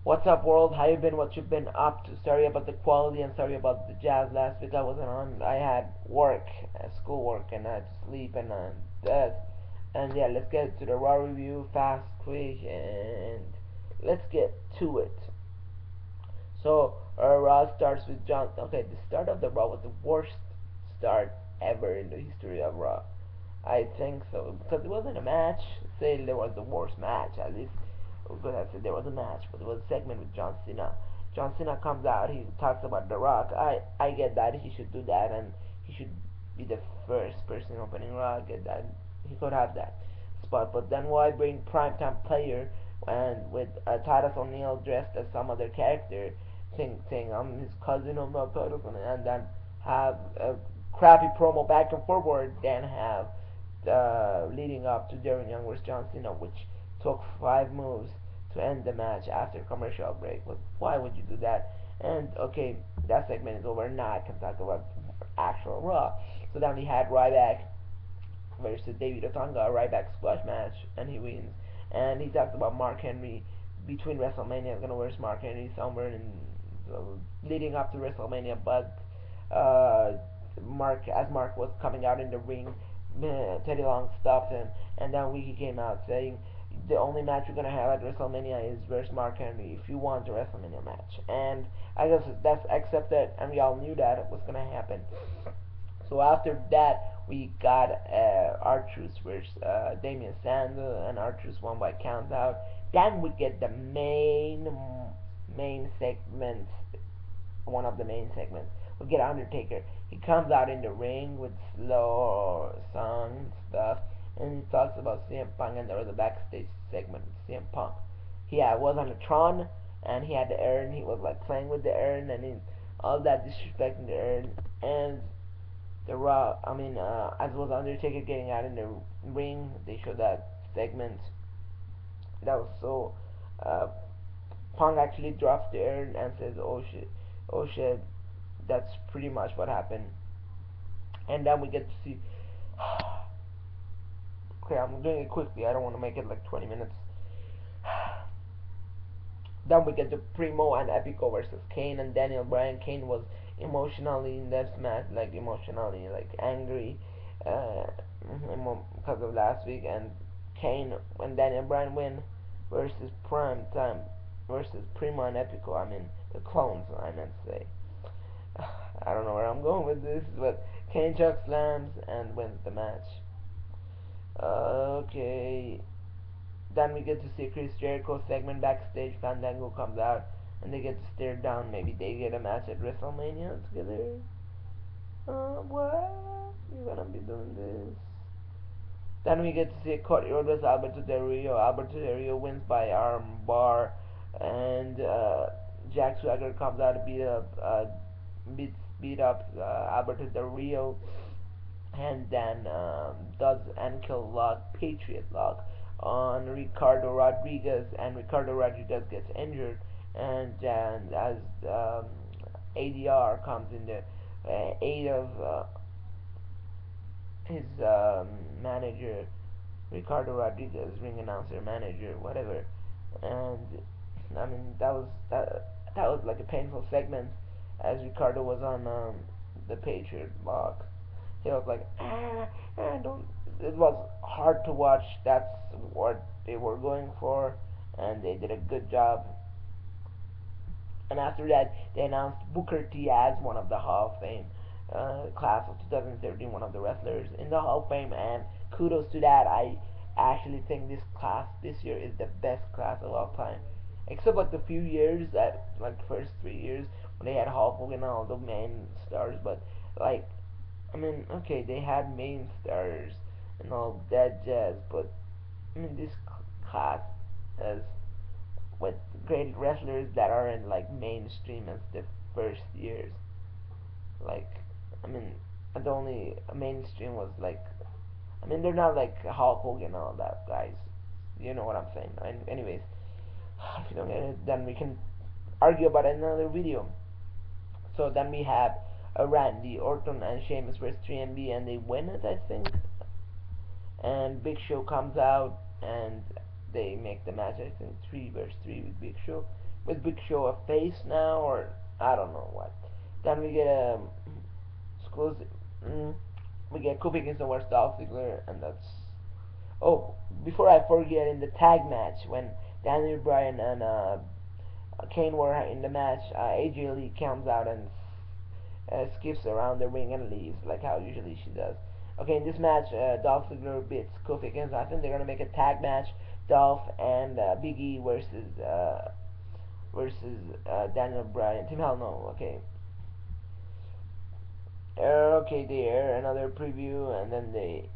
What's up, world? How you been? What you been up to? Sorry about the quality and sorry about the jazz. Last week I wasn't on. I had work, schoolwork, and I had to sleep and that. And yeah, let's get to the Raw review fast, quick, and let's get to it. So Raw starts with John. Okay, the start of the Raw was the worst start ever in the history of Raw. I think so because it wasn't a match. Say there was the worst match. At least we could have said there was a match, but it was a segment with John Cena. John Cena comes out. He talks about The Rock. I get that he should do that and he should be the first person opening Raw. I get that he could have that spot, but then why bring primetime player and with Titus O'Neil dressed as some other character, saying I'm his cousin, I'm not Titus O'Neil, and then have a crappy promo back and forward, then have leading up to Darren Young vs John Cena, which took 5 moves to end the match after commercial break. But why would you do that? And okay, that segment is over. Now I can talk about actual Raw. So then we had Ryback versus David Otunga, a Ryback squash match, and he wins. And he talks about Mark Henry between WrestleMania, gonna versus Mark Henry somewhere in leading up to WrestleMania, but Mark was coming out in the ring, Teddy Long stopped him, and then Wiki came out saying the only match we're gonna have at WrestleMania is versus Mark Henry if you want a WrestleMania match. And I guess that's accepted, and we all knew that it was gonna happen. So after that, we got R-Truth versus Damian Sandow, and R-Truth won by count out. Then we get the main segment, one of the main segments. We get Undertaker. He comes out in the ring with slow song and stuff, and he talks about CM Punk, and there was a backstage segment with CM Punk. He was on the Tron, and he had the urn. He was like playing with the urn, and all that disrespecting the urn. And the Raw, as was Undertaker getting out in the ring, they showed that segment. That was so. Uh, Punk actually drops the urn and says, oh shit." That's pretty much what happened. And then we get to see. Okay, I'm doing it quickly. I don't want to make it like 20 minutes. Then we get the Primo and Epico versus Kane and Daniel Bryan. Kane was emotionally in this match, like emotionally, like angry, uh, because of last week. And Kane and Daniel Bryan win versus Prime Time versus Primo and Epico. The clones, I meant to say. I don't know where I'm going with this, but Kane chuck slams and wins the match. Okay. Then we get to see Chris Jericho segment backstage. Fandango comes out and they get to stare down. Maybe they get a match at WrestleMania together. What? You're gonna be doing this? Then we get to see Cody Rhodes, Alberto Del Rio. Alberto Del Rio wins by arm bar, and Jack Swagger comes out to beat up Alberto Del Rio, and then does ankle lock, Patriot lock on Ricardo Rodriguez, and Ricardo Rodriguez gets injured, and then as ADR comes in the aid of his manager, Ricardo Rodriguez, ring announcer, manager, whatever, and that was like a painful segment as Ricardo was on the Patriot lock. He was like, don't. It was hard to watch. That's what they were going for, and they did a good job. And after that, they announced Booker T as one of the Hall of Fame class of 2013, one of the wrestlers in the Hall of Fame, and kudos to that. I actually think this class this year is the best class of all time, except like the few years that like the first 3 years when they had Hulk Hogan and all the main stars, but like okay, they had main stars and all that jazz, but this class has with great wrestlers that are in like mainstream as the first years. Like, I mean, the only mainstream was like, they're not like Hulk Hogan and all that guys. You know what I'm saying? And anyways, if you don't get it, then we can argue about another video. So then we have Randy Orton and Sheamus versus 3MB, and they win it, I think. And Big Show comes out and they make the match. I think 3 versus 3 with Big Show. with Big Show a face now, or I don't know what. Then we get a exclusive. We get Kofi against the West Dolph Ziggler, and that's. Oh, before I forget, in the tag match when Daniel Bryan and Kane were in the match, AJ Lee comes out and skips around the ring and leaves like how usually she does. Okay, in this match, Dolph Ziggler beats Kofi against. I think they're gonna make a tag match, Dolph and Big E versus Daniel Bryan. Team Hell No. Okay. Okay, there another preview, and then the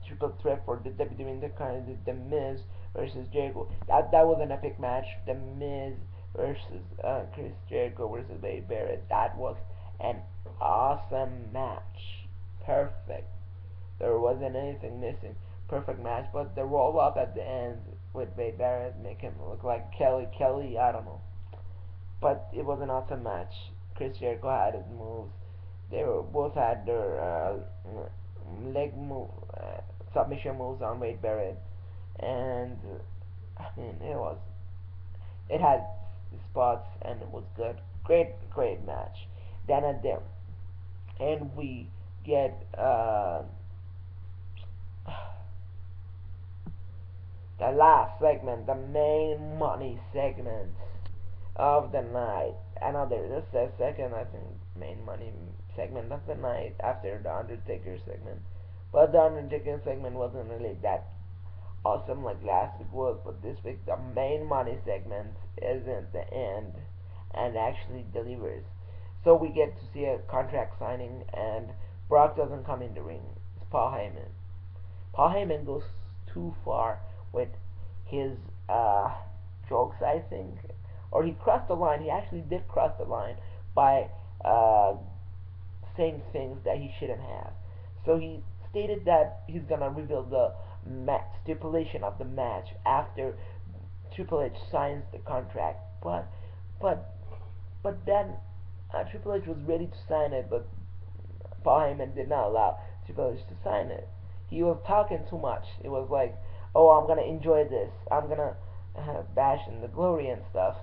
triple threat for the WWE Intercontinental, the Miz versus Jericho. That was an epic match. The Miz versus Chris Jericho versus Wade Barrett. That was an awesome match. Perfect. There wasn't anything missing. Perfect match, but the roll up at the end with Wade Barrett make him look like Kelly. I don't know, but it was an awesome match. Chris Jericho had his moves. They were both had their leg move, submission moves on Wade Barrett, and I mean it had spots and it was good. Great match. Then at them, and we get the last segment, the main money segment of the night. Another, this is the second, I think, main money segment of the night after the Undertaker segment. But the Undertaker segment wasn't really that awesome like last week was, but this week the main money segment isn't the end and actually delivers. So we get to see a contract signing, and Brock doesn't come in the ring. It's Paul Heyman. Paul Heyman goes too far with his jokes, I think, or he crossed the line. He actually did cross the line by saying things that he shouldn't have. So he stated that he's gonna reveal the stipulation of the match after Triple H signs the contract. But but then Triple H was ready to sign it, but Paul Heyman did not allow Triple H to sign it. He was talking too much. It was like, oh, I'm gonna enjoy this. I'm gonna bash in the glory and stuff.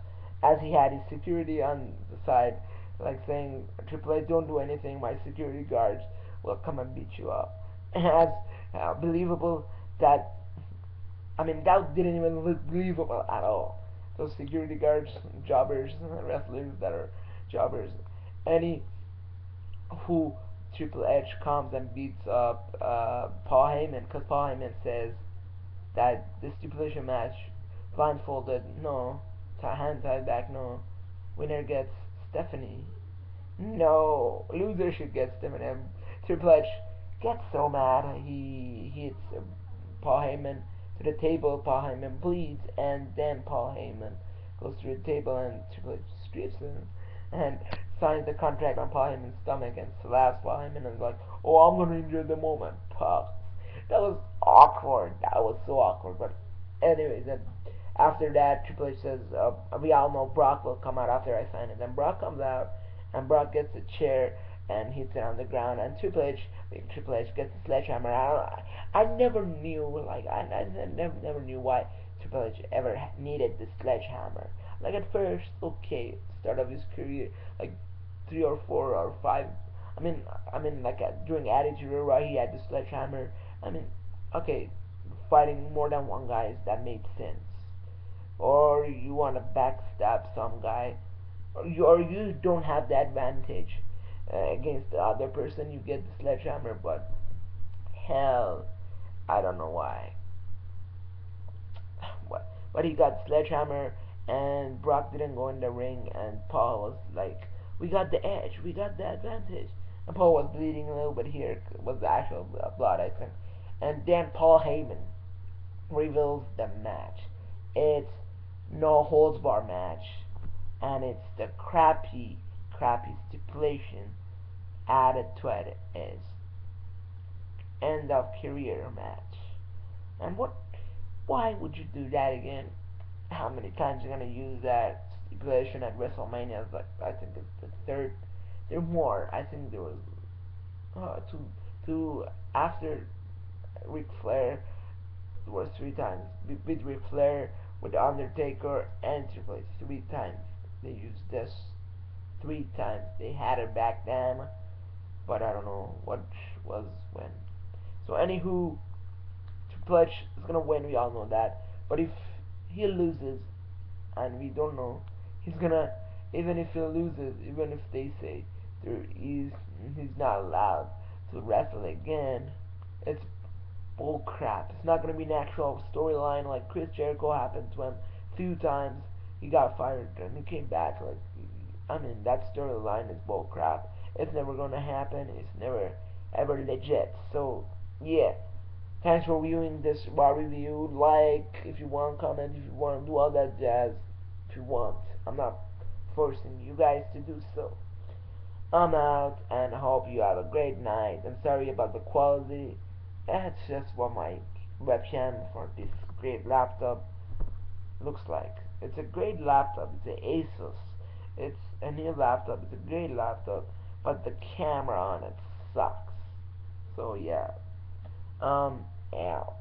As he had his security on the side, like saying, Triple H, don't do anything. My security guards will come and beat you up. As believable that, I mean, that didn't even look believable at all. Those security guards, jobbers, wrestlers that are jobbers, any who Triple H comes and beats up Paul Heyman, because Paul Heyman says that the stipulation match, blindfolded, no, hand tied back, no, winner gets Stephanie, no, loser should get Stephanie. And Triple H gets so mad, he hits Paul Heyman to the table. Paul Heyman bleeds, and then Paul Heyman goes through the table, and Triple H strips him and signs the contract on Paul Heyman's stomach and slaps Paul Heyman and is like, "Oh, I'm gonna enjoy the moment." Puck. That was awkward. That was so awkward. But anyways, then after that, Triple H says, "We all know Brock will come out after I sign it." Then Brock comes out, and Brock gets a chair and hits it on the ground, and Triple H gets a sledgehammer. I never knew, like, I never knew why Triple H ever needed the sledgehammer. Like at first, okay, start of his career, like 3 or 4 or 5. Like during Attitude Era, he had the sledgehammer. I mean, okay, fighting more than one guy, that made sense. Or you want to backstab some guy, or you don't have the advantage against the other person, you get the sledgehammer. But hell, I don't know why. But he got sledgehammer, and Brock didn't go in the ring, and Paul was like, "We got the edge, we got the advantage." And Paul was bleeding a little bit here, was the actual blood, I think. And then Paul Heyman reveals the match. It's no holds bar match, and it's the crappy stipulation added to it is end of career match. And why would you do that again? How many times you're gonna use that stipulation at WrestleMania? It's like, I think it's the third. There are more. I think there was two after Ric Flair. There was 3 times with Ric Flair with Undertaker and Triple H. 3 times they used this. 3 times they had it back then, but I don't know what was when. So anywho, Triple H is gonna win. We all know that. But if he loses, and we don't know, he's gonna, even if he loses, even if they say he's not allowed to wrestle again, it's bull crap. It's not gonna be an actual storyline like Chris Jericho happened to him 2 times. He got fired and he came back. Like, I mean, that storyline is bull crap. It's never gonna happen. It's never ever legit. So yeah, thanks for viewing this raw review. Like if you want, comment if you want, do all that jazz if you want. I'm not forcing you guys to do so. I'm out and I hope you have a great night. I'm sorry about the quality. That's just what my webcam for this great laptop looks like. It's a great laptop. It's an Asus. It's a new laptop. It's a great laptop, but the camera on it sucks. So yeah. Out.